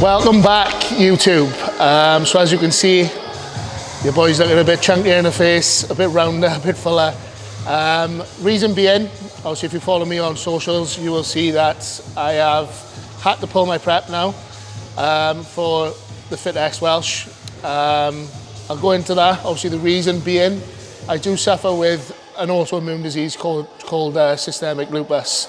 Welcome back, YouTube. So as you can see, your boy's looking a bit chunkier in the face, a bit rounder, a bit fuller. Reason being, obviously if you follow me on socials, you will see that I have had to pull my prep now for the Fit X Welsh. I'll go into that. Obviously the reason being, I do suffer with an autoimmune disease called systemic lupus.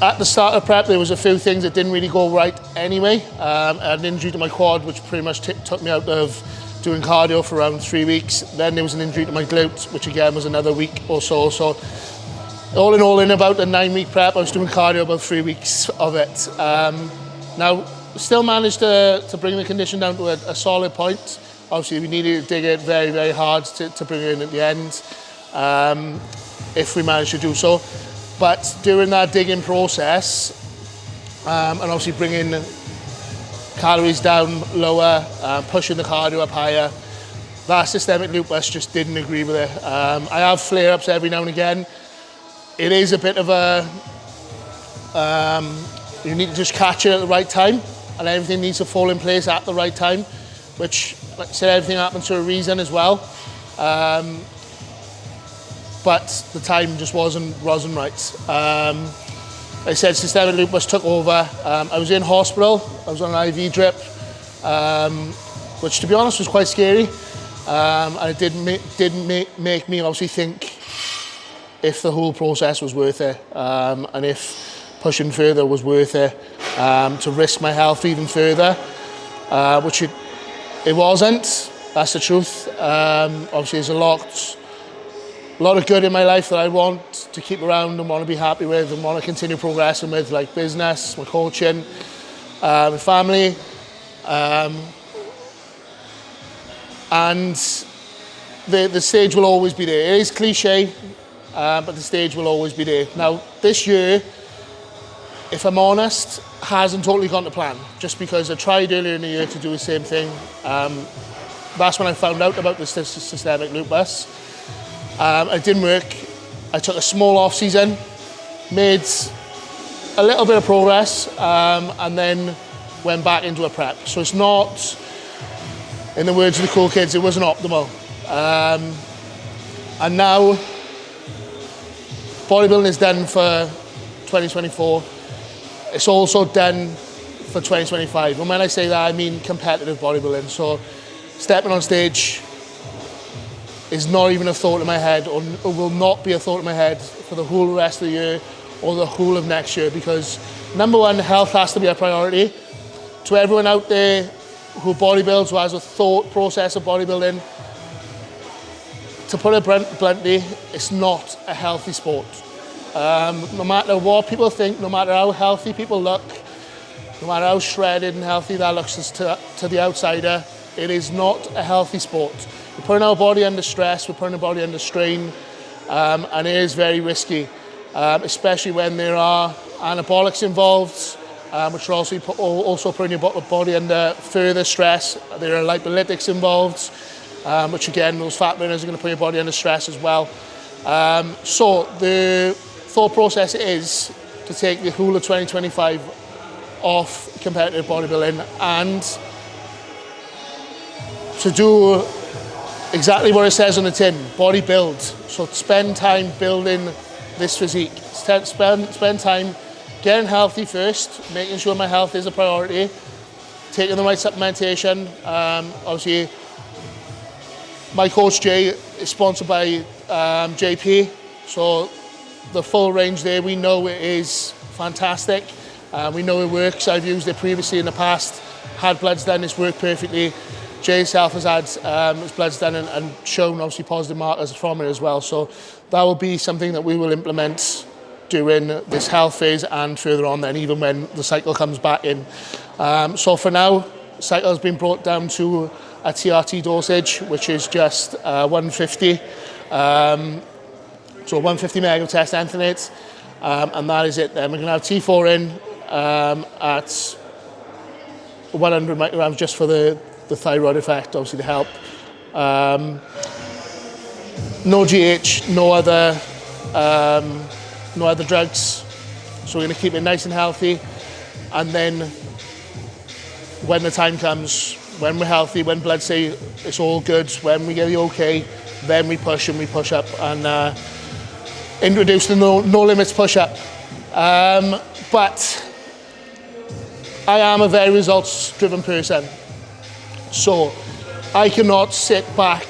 At the start of prep, there was a few things that didn't really go right anyway. I had an injury to my quad, which pretty much took me out of doing cardio for around 3 weeks. Then there was an injury to my glute, which again was another week or so. So all in about a 9-week prep, I was doing cardio about 3 weeks of it. Now, still managed to bring the condition down to a solid point. Obviously, we needed to dig it very, very hard to bring it in at the end, if we managed to do so. But during that digging process, and obviously bringing calories down lower, pushing the cardio up higher, that systemic lupus just didn't agree with it. I have flare-ups every now and again. It is a bit of a, you need to just catch it at the right time, and everything needs to fall in place at the right time, which, like I said, everything happens for a reason as well. But the time just wasn't right. Like I said, systemic lupus took over. I was in hospital. I was on an IV drip, which, to be honest, was quite scary. And it didn't make me obviously think if the whole process was worth it, and if pushing further was worth it, to risk my health even further, which it wasn't. That's the truth. Obviously, there's a lot of good in my life that I want to keep around and want to be happy with and want to continue progressing with, like business, my coaching, my family, and the stage will always be there. It is cliche, but the stage will always be there. Now, this year, if I'm honest, hasn't totally gone to plan, just because I tried earlier in the year to do the same thing. That's when I found out about the systemic lupus. It didn't work. I took a small off season, made a little bit of progress, and then went back into a prep. So it's not, in the words of the cool kids, it wasn't optimal. And now, bodybuilding is done for 2024. It's also done for 2025. And when I say that, I mean competitive bodybuilding. So stepping on stage is not even a thought in my head, or will not be a thought in my head for the whole rest of the year or the whole of next year, because number one, health has to be a priority. To everyone out there who bodybuilds, who has a thought process of bodybuilding, to put it bluntly, it's not a healthy sport. No matter what people think, no matter how healthy people look, no matter how shredded and healthy that looks to the outsider, it is not a healthy sport. We're putting our body under stress, we're putting our body under strain, and it is very risky, especially when there are anabolics involved, which are also putting your body under further stress. There are lipolytics involved, which again, those fat burners are going to put your body under stress as well. So the thought process is to take the whole of 2025 off competitive bodybuilding and to do exactly what it says on the tin, body build. So spend time building this physique. Spend time getting healthy first, making sure my health is a priority, taking the right supplementation. Obviously, my coach Jay is sponsored by JP, so the full range there, we know it is fantastic. We know it works. I've used it previously in the past, had bloods done, it's worked perfectly. Jay himself has had his bloods done and shown obviously positive markers from it as well. So that will be something that we will implement during this health phase and further on then, even when the cycle comes back in. So for now, cycle has been brought down to a TRT dosage, which is just 150. So 150 meg of test enthanate, and that is it then. We're gonna have T4 in at 100 micrograms just for the thyroid effect, obviously to help. No GH, no other drugs. So we're going to keep it nice and healthy. and then when the time comes, when we're healthy, when blood say it's all good, when we get the okay, then we push and we push up and introduce the no limits push up. But I am a very results driven person, so I cannot sit back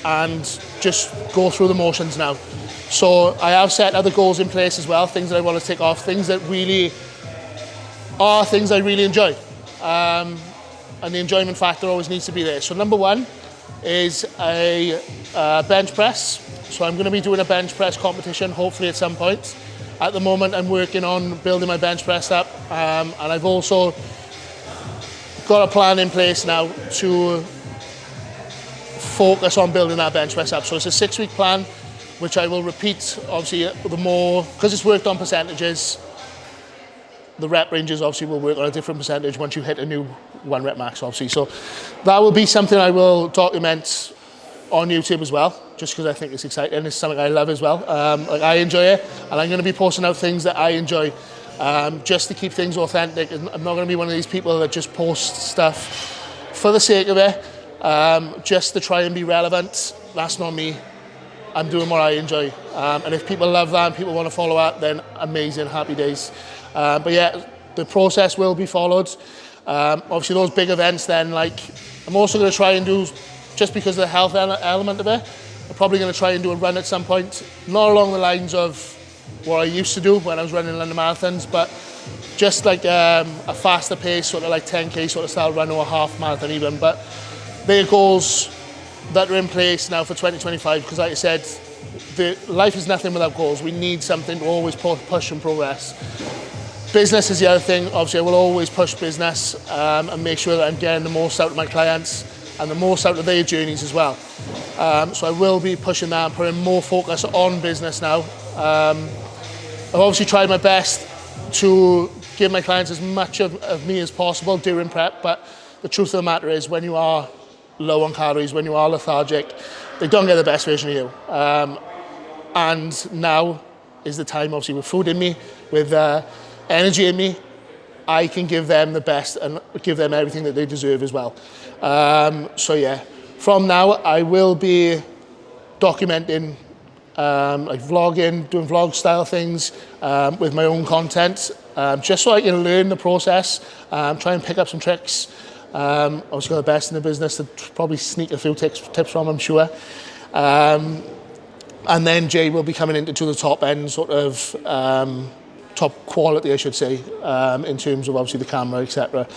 and just go through the motions now. So I have set other goals in place as well, things that I want to tick off, things that really are things I really enjoy. And the enjoyment factor always needs to be there. So number one is a bench press. So I'm going to be doing a bench press competition, hopefully at some point. At the moment, I'm working on building my bench press up, and I've also got a plan in place now to focus on building that bench press up. So it's a 6-week plan, which I will repeat, obviously, the more, because it's worked on percentages, the rep ranges obviously will work on a different percentage once you hit a new 1 rep max, obviously. So that will be something I will document on YouTube as well, just because I think it's exciting. It's something I love as well. Like I enjoy it, and I'm going to be posting out things that I enjoy, just to keep things authentic. I'm not going to be one of these people that just post stuff for the sake of it, just to try and be relevant. That's not me. I'm doing what I enjoy, and if people love that and people want to follow that, then amazing, happy days. But yeah, the process will be followed. Obviously those big events then, like, I'm also going to try and do, just because of the health element of it, I'm probably going to try and do a run at some point, not along the lines of what I used to do when I was running London marathons, but just like a faster pace, sort of like 10K sort of style run, or a half marathon even. But they are goals that are in place now for 2025, because like I said, life is nothing without goals. We need something to always push and progress. Business is the other thing. Obviously I will always push business, and make sure that I'm getting the most out of my clients and the most out of their journeys as well. So I will be pushing that and putting more focus on business now. I've obviously tried my best to give my clients as much of me as possible during prep, but the truth of the matter is, when you are low on calories, when you are lethargic, they don't get the best version of you. And now is the time, obviously with food in me, with energy in me, I can give them the best and give them everything that they deserve as well. So yeah, from now I will be documenting, like vlogging, doing vlog style things with my own content, just so I can learn the process, try and pick up some tricks. Obviously got the best in the business to probably sneak a few tips from, I'm sure. And then Jay will be coming into the top end, sort of top quality, I should say, in terms of obviously the camera, etc.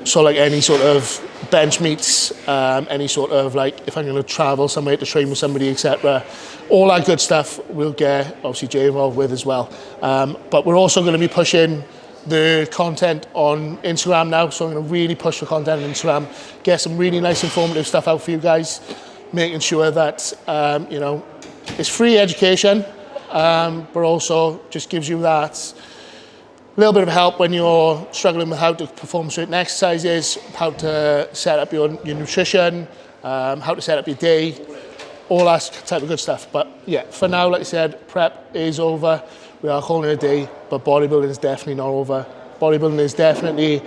So like any sort of bench meets, any sort of like if I'm going to travel somewhere to train with somebody, etc. All that good stuff we'll get obviously Jay involved with as well. But we're also going to be pushing the content on Instagram now, so I'm going to really push the content on Instagram, get some really nice informative stuff out for you guys, making sure that you know, it's free education, but also just gives you that little bit of help when you're struggling with how to perform certain exercises, how to set up your nutrition, how to set up your day, all that type of good stuff. But yeah, for now, like I said, prep is over. We are calling it a day, but bodybuilding is definitely not over. Bodybuilding is definitely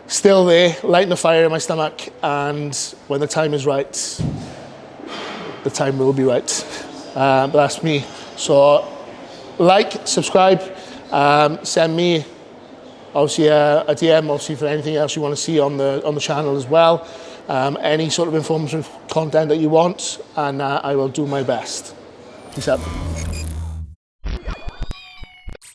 still there, lighting the fire in my stomach, and when the time is right, the time will be right. But that's me. So like, subscribe, send me obviously a DM obviously for anything else you want to see on the channel as well. Any sort of informative content that you want, and I will do my best. Peace out.